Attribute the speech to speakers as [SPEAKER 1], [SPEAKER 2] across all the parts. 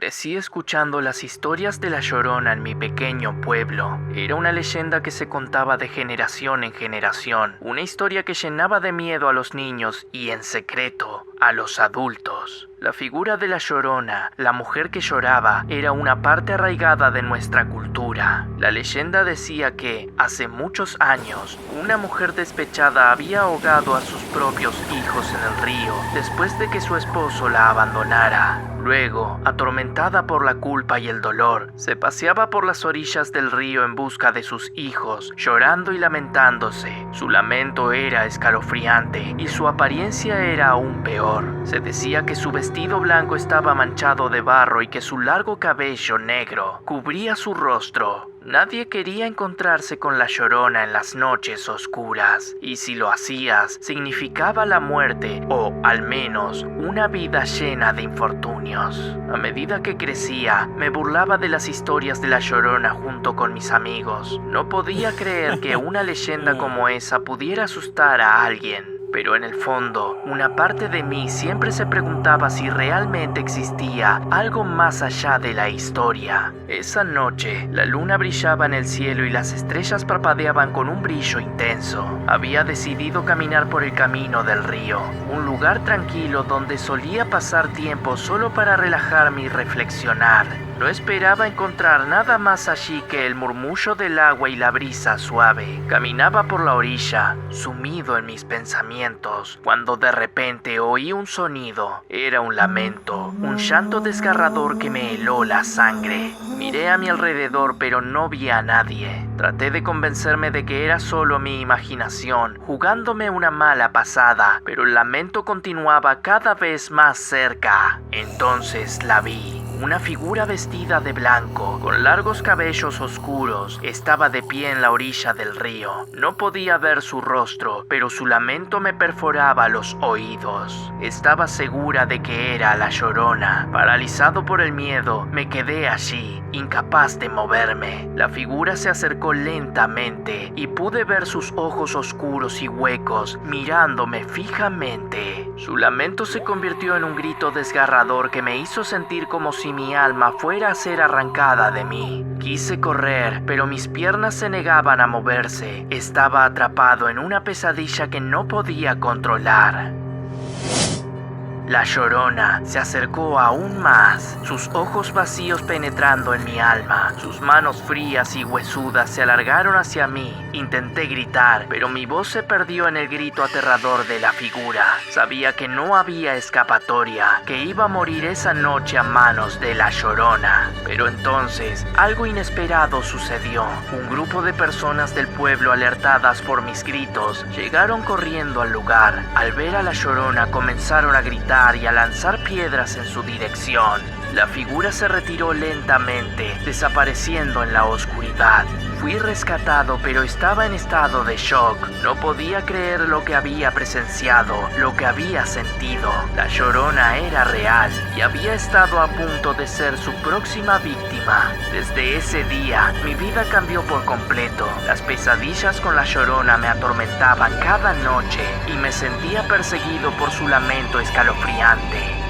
[SPEAKER 1] Crecí escuchando las historias de La Llorona en mi pequeño pueblo. Era una leyenda que se contaba de generación en generación, una historia que llenaba de miedo a los niños y, en secreto, a los adultos. La figura de La Llorona, la mujer que lloraba, era una parte arraigada de nuestra cultura. La leyenda decía que, hace muchos años, una mujer despechada había ahogado a sus propios hijos en el río después de que su esposo la abandonara. Luego, atormentada por la culpa y el dolor, se paseaba por las orillas del río en busca de sus hijos, llorando y lamentándose. Su lamento era escalofriante y su apariencia era aún peor. Se decía que su vestido blanco estaba manchado de barro y que su largo cabello negro cubría su rostro. Nadie quería encontrarse con La Llorona en las noches oscuras, y si lo hacías, significaba la muerte o, al menos, una vida llena de infortunios. A medida que crecía, me burlaba de las historias de La Llorona junto con mis amigos. No podía creer que una leyenda como esa pudiera asustar a alguien. Pero en el fondo, una parte de mí siempre se preguntaba si realmente existía algo más allá de la historia. Esa noche, la luna brillaba en el cielo y las estrellas parpadeaban con un brillo intenso. Había decidido caminar por el camino del río, un lugar tranquilo donde solía pasar tiempo solo para relajarme y reflexionar. No esperaba encontrar nada más allí que el murmullo del agua y la brisa suave. Caminaba por la orilla, sumido en mis pensamientos, cuando de repente oí un sonido. Era un lamento, un llanto desgarrador que me heló la sangre. Miré a mi alrededor, pero no vi a nadie. Traté de convencerme de que era solo mi imaginación, jugándome una mala pasada, pero el lamento continuaba cada vez más cerca. Entonces la vi. Una figura vestida de blanco, con largos cabellos oscuros, estaba de pie en la orilla del río. No podía ver su rostro, pero su lamento me perforaba los oídos. Estaba segura de que era La Llorona. Paralizado por el miedo, me quedé allí, incapaz de moverme. La figura se acercó lentamente y pude ver sus ojos oscuros y huecos mirándome fijamente. Su lamento se convirtió en un grito desgarrador que me hizo sentir como si mi alma fuera a ser arrancada de mí. Quise correr, pero mis piernas se negaban a moverse. Estaba atrapado en una pesadilla que no podía controlar. La Llorona se acercó aún más, sus ojos vacíos penetrando en mi alma. Sus manos frías y huesudas se alargaron hacia mí. Intenté gritar, pero mi voz se perdió en el grito aterrador de la figura. Sabía que no había escapatoria, que iba a morir esa noche a manos de La Llorona. Pero entonces, algo inesperado sucedió. Un grupo de personas del pueblo, alertadas por mis gritos, llegaron corriendo al lugar. Al ver a La Llorona, comenzaron a gritar y a lanzar piedras en su dirección. La figura se retiró lentamente, desapareciendo en la oscuridad. Fui rescatado, pero estaba en estado de shock. No podía creer lo que había presenciado, lo que había sentido. La Llorona era real y había estado a punto de ser su próxima víctima. Desde ese día, mi vida cambió por completo. Las pesadillas con La Llorona me atormentaban cada noche y me sentía perseguido por su lamento escalofriante.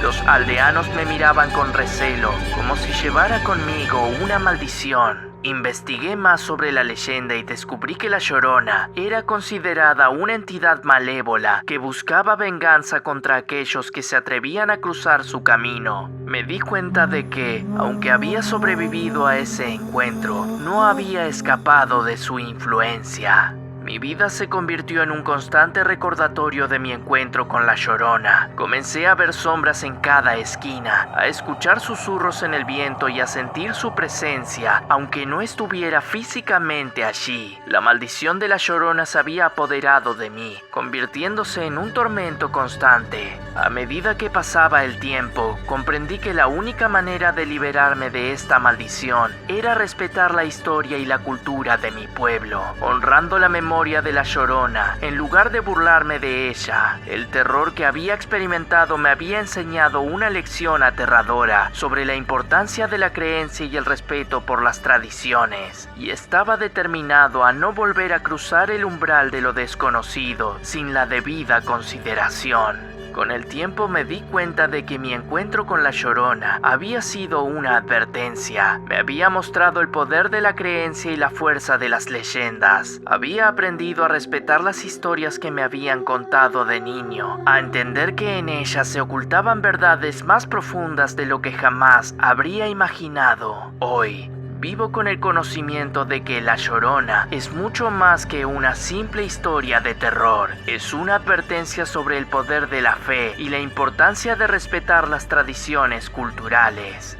[SPEAKER 1] Los aldeanos me miraban con recelo, como si llevara conmigo una maldición. Investigué más sobre la leyenda y descubrí que La Llorona era considerada una entidad malévola que buscaba venganza contra aquellos que se atrevían a cruzar su camino. Me di cuenta de que, aunque había sobrevivido a ese encuentro, no había escapado de su influencia. Mi vida se convirtió en un constante recordatorio de mi encuentro con La Llorona. Comencé a ver sombras en cada esquina, a escuchar susurros en el viento y a sentir su presencia, aunque no estuviera físicamente allí. La maldición de La Llorona se había apoderado de mí, convirtiéndose en un tormento constante. A medida que pasaba el tiempo, comprendí que la única manera de liberarme de esta maldición era respetar la historia y la cultura de mi pueblo, honrando la memoria de La Llorona, en lugar de burlarme de ella. El terror que había experimentado me había enseñado una lección aterradora sobre la importancia de la creencia y el respeto por las tradiciones, y estaba determinado a no volver a cruzar el umbral de lo desconocido sin la debida consideración. Con el tiempo me di cuenta de que mi encuentro con la Llorona había sido una advertencia. Me había mostrado el poder de la creencia y la fuerza de las leyendas. Había aprendido a respetar las historias que me habían contado de niño, a entender que en ellas se ocultaban verdades más profundas de lo que jamás habría imaginado. Hoy, vivo con el conocimiento de que La Llorona es mucho más que una simple historia de terror. Es una advertencia sobre el poder de la fe y la importancia de respetar las tradiciones culturales.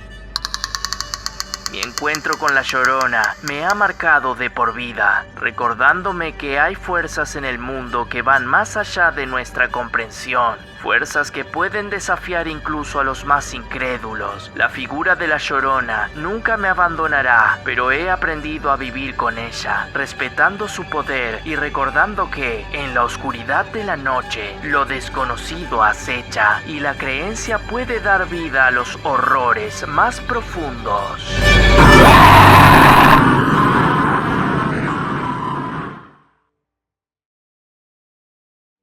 [SPEAKER 1] Mi encuentro con La Llorona me ha marcado de por vida, recordándome que hay fuerzas en el mundo que van más allá de nuestra comprensión. Fuerzas que pueden desafiar incluso a los más incrédulos. La figura de La Llorona nunca me abandonará, pero he aprendido a vivir con ella, respetando su poder y recordando que, en la oscuridad de la noche, lo desconocido acecha y la creencia puede dar vida a los horrores más profundos.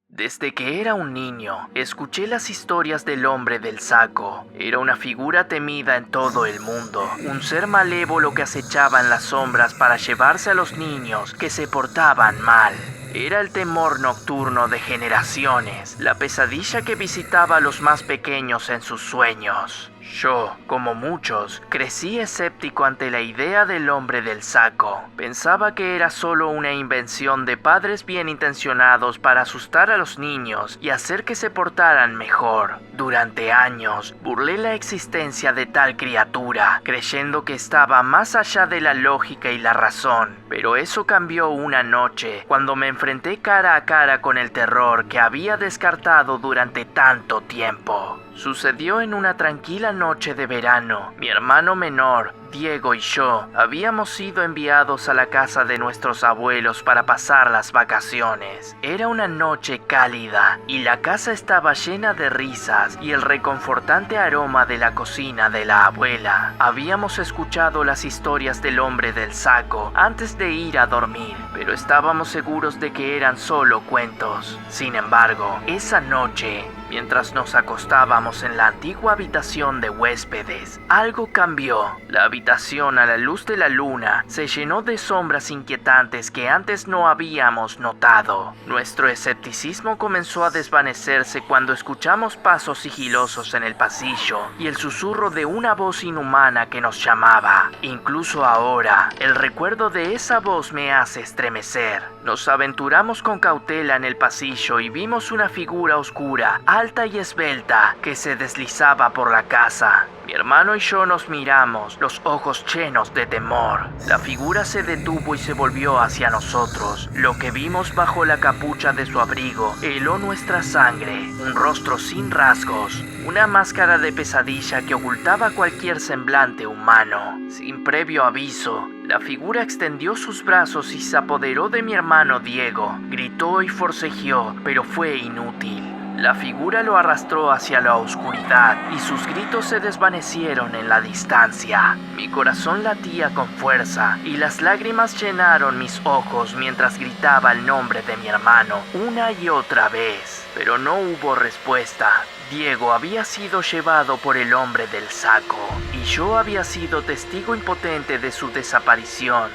[SPEAKER 1] Desde que era un niño, escuché las historias del hombre del saco. Era una figura temida en todo el mundo, un ser malévolo que acechaba en las sombras para llevarse a los niños que se portaban mal. Era el temor nocturno de generaciones, la pesadilla que visitaba a los más pequeños en sus sueños. Yo, como muchos, crecí escéptico ante la idea del hombre del saco. Pensaba que era solo una invención de padres bien intencionados para asustar a los niños y hacer que se portaran mejor. Durante años, burlé la existencia de tal criatura, creyendo que estaba más allá de la lógica y la razón. Pero eso cambió una noche, cuando me enfrenté cara a cara con el terror que había descartado durante tanto tiempo. Sucedió en una tranquila noche de verano. Mi hermano menor, Diego, y yo habíamos sido enviados a la casa de nuestros abuelos para pasar las vacaciones. Era una noche cálida y la casa estaba llena de risas y el reconfortante aroma de la cocina de la abuela. Habíamos escuchado las historias del hombre del saco antes de ir a dormir, pero estábamos seguros de que eran solo cuentos. Sin embargo, esa noche, mientras nos acostábamos en la antigua habitación de huéspedes, algo cambió. La habitación a la luz de la luna se llenó de sombras inquietantes que antes no habíamos notado. Nuestro escepticismo comenzó a desvanecerse cuando escuchamos pasos sigilosos en el pasillo y el susurro de una voz inhumana que nos llamaba. Incluso ahora, el recuerdo de esa voz me hace estremecer. Nos aventuramos con cautela en el pasillo y vimos una figura oscura, alta y esbelta, que se deslizaba por la casa. Mi hermano y yo nos miramos, los ojos llenos de temor. La figura se detuvo y se volvió hacia nosotros. Lo que vimos bajo la capucha de su abrigo heló nuestra sangre. Un rostro sin rasgos, una máscara de pesadilla que ocultaba cualquier semblante humano. Sin previo aviso, la figura extendió sus brazos y se apoderó de mi hermano Diego. Gritó y forcejeó, pero fue inútil. La figura lo arrastró hacia la oscuridad y sus gritos se desvanecieron en la distancia. Mi corazón latía con fuerza y las lágrimas llenaron mis ojos mientras gritaba el nombre de mi hermano una y otra vez. Pero no hubo respuesta. Diego había sido llevado por el hombre del saco y yo había sido testigo impotente de su desaparición.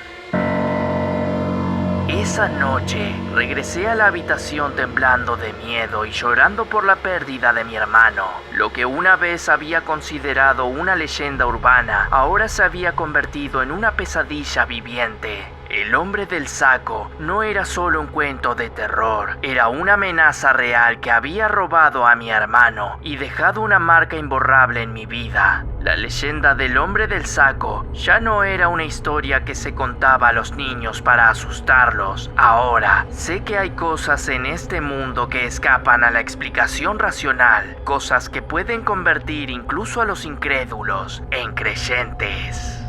[SPEAKER 1] Esa noche, regresé a la habitación temblando de miedo y llorando por la pérdida de mi hermano. Lo que una vez había considerado una leyenda urbana, ahora se había convertido en una pesadilla viviente. El hombre del saco no era solo un cuento de terror, era una amenaza real que había robado a mi hermano y dejado una marca imborrable en mi vida. La leyenda del hombre del saco ya no era una historia que se contaba a los niños para asustarlos. Ahora sé que hay cosas en este mundo que escapan a la explicación racional, cosas que pueden convertir incluso a los incrédulos en creyentes.